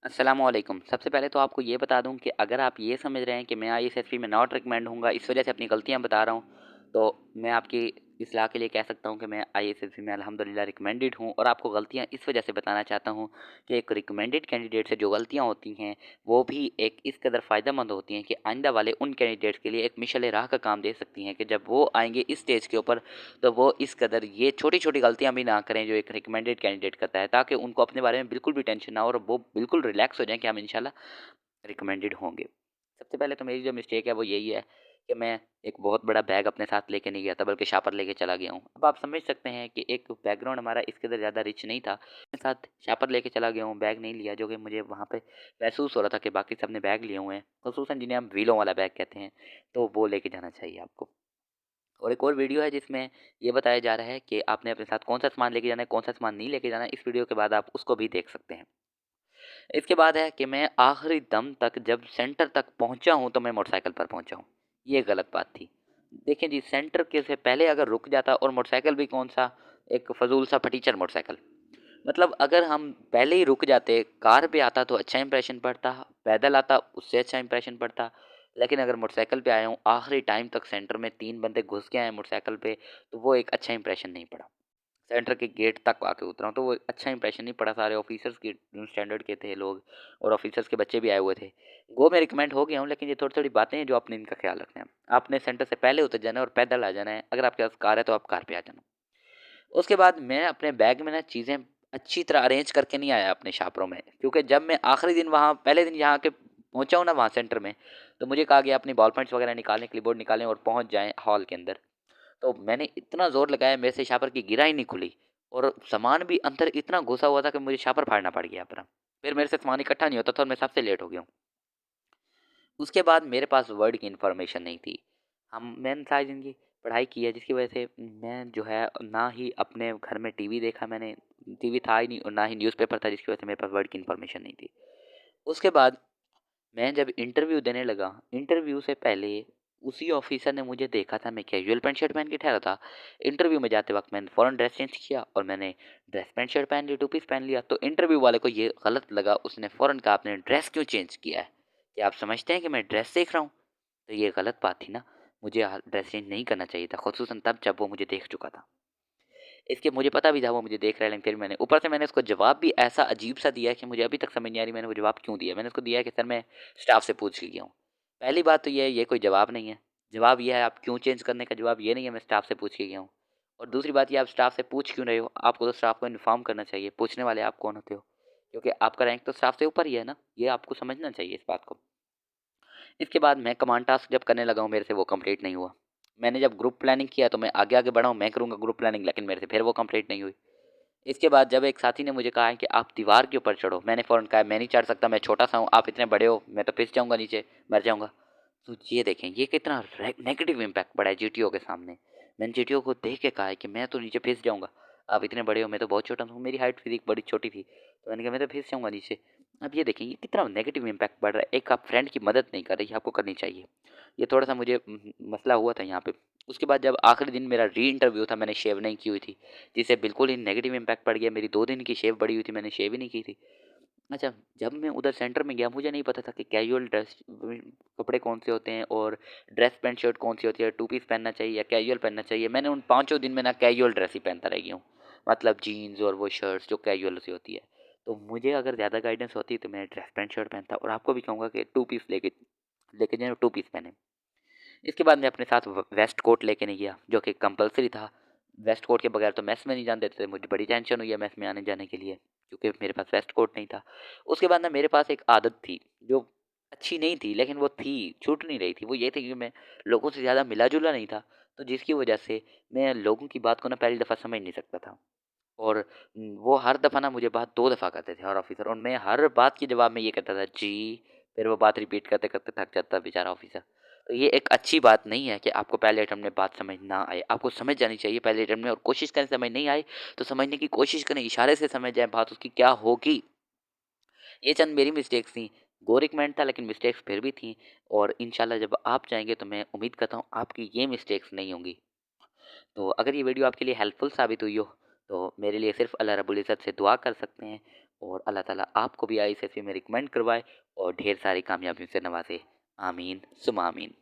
अस्सलामुअलैकुम। सबसे पहले तो आपको ये बता दूँ कि अगर आप ये समझ रहे हैं कि मैं आईएसएसपी में नॉट रिकमेंड हूँगा, इस वजह से अपनी गलतियाँ बता रहा हूँ, तो मैं आपकी इस्लाह के लिए कह सकता हूँ कि मैं आईएसएसपी में अल्हम्दुलिल्लाह रिकमेंडेड हूँ और आपको गलतियाँ इस वजह से बताना चाहता हूँ कि एक रिकमेंडेड कैंडिडेट से जो गलतियाँ होती हैं, वो भी एक इस कदर फ़ायदेमंद होती हैं कि आइंदा वाले उन कैंडिडेट्स के लिए एक मिशल-ए-राह का काम दे सकती हैं कि जब वो आएँगे इस स्टेज के ऊपर, तो वो इस कदर ये छोटी-छोटी गलतियाँ भी ना करें जो एक रिकमेंडेड कैंडिडेट करता है, ताकि उनको अपने बारे में बिल्कुल भी टेंशन ना हो और वो बिल्कुल रिलैक्स हो जाएँ कि हम इंशाल्लाह रिकमेंडेड होंगे। सबसे पहले तो मेरी जो मिस्टेक है वो यही है कि मैं एक बहुत बड़ा बैग अपने साथ लेके नहीं गया था, बल्कि शापर लेके चला गया हूँ। अब आप समझ सकते हैं कि एक बैकग्राउंड हमारा इस कदर ज़्यादा रिच नहीं था। अपने साथ शापर लेके चला गया हूँ, बैग नहीं लिया, जो कि मुझे वहाँ पे महसूस हो रहा था कि बाकी सब ने बैग लिए हुए हैं, ख़ुसूसन जिन्हें हम व्हीलों वाला बैग कहते हैं, तो वो लेके जाना चाहिए आपको। और एक और वीडियो है जिसमें ये बताया जा रहा है कि आपने अपने साथ कौन-सा सामान लेके जाना है, कौन-सा सामान नहीं लेके जाना है। इस वीडियो के बाद आप उसको भी देख सकते हैं। इसके बाद है कि मैं आखिरी दम तक जब सेंटर तक पहुँचा हूँ, तो मैं मोटरसाइकिल पर पहुँचा हूँ। ये गलत बात थी। देखिए जी, सेंटर के से पहले अगर रुक जाता और मोटरसाइकिल भी कौन-सा, एक फ़ज़ूल सा फटीचर मोटरसाइकिल। मतलब अगर हम पहले ही रुक जाते, कार पे आता तो अच्छा इंप्रेशन पड़ता, पैदल आता उससे अच्छा इंप्रेशन पड़ता। लेकिन अगर मोटरसाइकिल पे आया हूँ, आखिरी टाइम तक सेंटर में 3 बंदे घुस के आए हैं मोटरसाइकिल पे, तो वो एक अच्छा इंप्रेशन नहीं पड़ा। सेंटर के गेट तक आके उतरा हूँ, तो वो अच्छा इंप्रेशन नहीं पड़ा। सारे ऑफिसर्स के स्टैंडर्ड के थे लोग और ऑफिसर्स के बच्चे भी आए हुए थे। गो मैं रिकमेंड हो गया हूँ, लेकिन ये थोड़ी-थोड़ी बातें हैं जो आपने इनका ख्याल रखना है। आपने सेंटर से पहले उतर जाना है और पैदल आ जाना है। अगर आपके पास कार है तो आप कार पे आ जाना। उसके बाद मैं अपने बैग में ना चीज़ें अच्छी तरह अरेंज करके नहीं आया अपने छापरों में, क्योंकि जब मैं आखिरी दिन वहाँ पहले दिन यहाँ के पहुँचा हूँ ना वहाँ सेंटर में, तो मुझे कहा गया अपनी बॉल पेंट्स वगैरह निकालें, क्लिपबोर्ड निकालें और पहुँच जाएँ हॉल के अंदर। तो मैंने इतना ज़ोर लगाया, मेरे से शापर की गिरा ही नहीं खुली और सामान भी अंदर इतना घुसा हुआ था कि मुझे शापर फाड़ना पड़ गया अपना। फिर मेरे से सामान इकट्ठा नहीं होता था और मैं सबसे लेट हो गया हूँ। उसके बाद मेरे पास वर्ड की इन्फॉर्मेशन नहीं थी। मैंने सारी ज़िंदगी पढ़ाई की है, जिसकी वजह से मैं जो है ना ही अपने घर में टीवी देखा मैंने, टीवी था ही नहीं और ना ही न्यूज़पेपर था, जिसकी वजह से मेरे पास वर्ड की इन्फॉर्मेशन नहीं थी। उसके बाद मैं जब इंटरव्यू देने लगा, इंटरव्यू से पहले उसी ऑफिसर ने मुझे देखा था, मैं कैजुअल पैंट शर्ट पहन के ठहरा था। इंटरव्यू में जाते वक़्त मैंने फ़ौरन ड्रेस चेंज किया और मैंने ड्रेस पैंट शर्ट पहन ली, टू पीस पहन लिया। तो इंटरव्यू वाले को ये गलत लगा, उसने फ़ौरन कहा, "आपने ड्रेस क्यों चेंज किया है? क्या आप समझते हैं कि मैं ड्रेस देख रहा हूँ?" तो ये गलत बात थी ना, मुझे ड्रेस चेंज नहीं करना चाहिए था, ख़ुसूसन तब जब वो मुझे देख चुका था। इसके मुझे पता भी था वो मुझे देख रहा है, लेकिन फिर मैंने ऊपर से मैंने उसको जवाब भी ऐसा अजीब-सा दिया कि मुझे अभी तक समझ नहीं आ रही मैंने वो जवाब क्यों दिया। मैंने उसको दिया है कि सर मैं स्टाफ से पूछ के गया हूँ। पहली बात तो ये कोई जवाब नहीं है। जवाब ये है आप क्यों चेंज करने का जवाब ये नहीं है मैं स्टाफ से पूछ के गया हूँ। और दूसरी बात ये आप स्टाफ से पूछ क्यों रहे हो? आपको तो स्टाफ को इन्फॉर्म करना चाहिए, पूछने वाले आप कौन होते हो? क्योंकि आपका रैंक तो स्टाफ से ऊपर ही है ना, ये आपको समझना चाहिए इस बात को। इसके बाद मैं कमांड टास्क जब करने लगा हूँ, मेरे से वो कंप्लीट नहीं हुआ। मैंने जब ग्रुप प्लानिंग किया तो मैं आगे-आगे बढ़ा हूँ, मैं करूँगा ग्रुप प्लानिंग, लेकिन मेरे से फिर वो कंप्लीट नहीं हुई। इसके बाद जब एक साथी ने मुझे कहा है कि आप दीवार के ऊपर चढ़ो, मैंने फ़ौरन कहा मैं नहीं चढ़ सकता, मैं छोटा-सा हूँ, आप इतने बड़े हो, मैं तो पिस जाऊँगा नीचे, मर जाऊँगा। तो ये देखें ये कितना नेगेटिव इम्पैक्ट पड़ा है जीटीओ के सामने। मैंने जीटीओ को देख के कहा है कि मैं तो नीचे फिस जाऊँगा, आप इतने बड़े हो, मैं तो बहुत छोटा हूँ, मेरी हाइट फिज़िक बड़ी छोटी थी। तो मैंने कहा मैं तो फिस जाऊँगा नीचे। अब ये देखें ये कितना नेगेटिव इम्पैक्ट पड़ रहा है, एक आप फ्रेंड की मदद नहीं कर रही, आपको करनी चाहिए। ये थोड़ा-सा मुझे मसला हुआ था यहाँ पे। उसके बाद जब आखिरी दिन मेरा री इंटरव्यू था, मैंने शेव नहीं की हुई थी, जिससे बिल्कुल ही नेगेटिव इम्पैक्ट पड़ गया। मेरी 2 दिन की शेव पड़ी हुई थी, मैंने शेव ही नहीं की थी। अच्छा, जब मैं उधर सेंटर में गया, मुझे नहीं पता था कि कैजुअल ड्रेस कपड़े कौन-से होते हैं और ड्रेस पैंट शर्ट कौन-सी होती है, टू पीस पहनना चाहिए या कैजुअल पहनना चाहिए। मैंने उन पाँचों दिन में ना कैजुअल ड्रेस ही पहनता रह गया हूँ। मतलब जीन्स और वो शर्ट्स जो कैजुअल सी होती है। तो मुझे अगर ज़्यादा गाइडेंस होती तो मैं ड्रेस पैंट शर्ट पहनता और आपको भी कहूँगा कि टू पीस लेके लेके जाएँ और टू पीस पहनें। इसके बाद मैं अपने साथ वेस्ट कोट लेके नहीं गया, जो कि कंपल्सरी था। वेस्ट कोट के बगैर तो मेस में नहीं जाने देते थे। मुझे बड़ी टेंशन हुई है मेस में आने-जाने के लिए, क्योंकि मेरे पास वेस्ट कोट नहीं था। उसके बाद ना मेरे पास एक आदत थी, जो अच्छी नहीं थी, लेकिन वो थी, छूट नहीं रही थी। वो ये थी कि मैं लोगों से ज़्यादा मिला-जुला नहीं था, तो जिसकी वजह से मैं लोगों की बात को ना पहली दफ़ा समझ नहीं सकता था। और वो हर दफ़ा ना मुझे बात 2 दफ़ा करते थे हर ऑफ़िसर, और मैं हर बात के जवाब में ये कहता था जी, फिर वो बात रिपीट करते-करते थक जाता है बेचारा ऑफ़िसर। तो ये एक अच्छी बात नहीं है कि आपको पहले अटेम्प्ट में बात समझ ना आए। आपको समझ जानी चाहिए पहले अटेम्प्ट में, और कोशिश करें समझ नहीं आए, तो समझने की कोशिश करें, इशारे से समझ जाएँ बात उसकी क्या होगी। ये चंद मेरी मिस्टेक्स थी। गो रिकमेंड था, लेकिन मिस्टेक्स फिर भी थी, और इंशाल्लाह जब आप जाएँगे तो मैं उम्मीद करता हूँ आपकी ये मिस्टेक्स नहीं होंगी। तो अगर ये वीडियो आपके लिए हेल्पफुल साबित हुई हो, तो मेरे लिए सिर्फ़ अल्लाह रब्बुल इज़्ज़त से दुआ कर सकते हैं। और अल्लाह ताला आपको भी आईएएसएससी में रिकमेंड करवाए और ढेर सारी कामयाबियों से नवाजे। आमीन सुमा आमीन।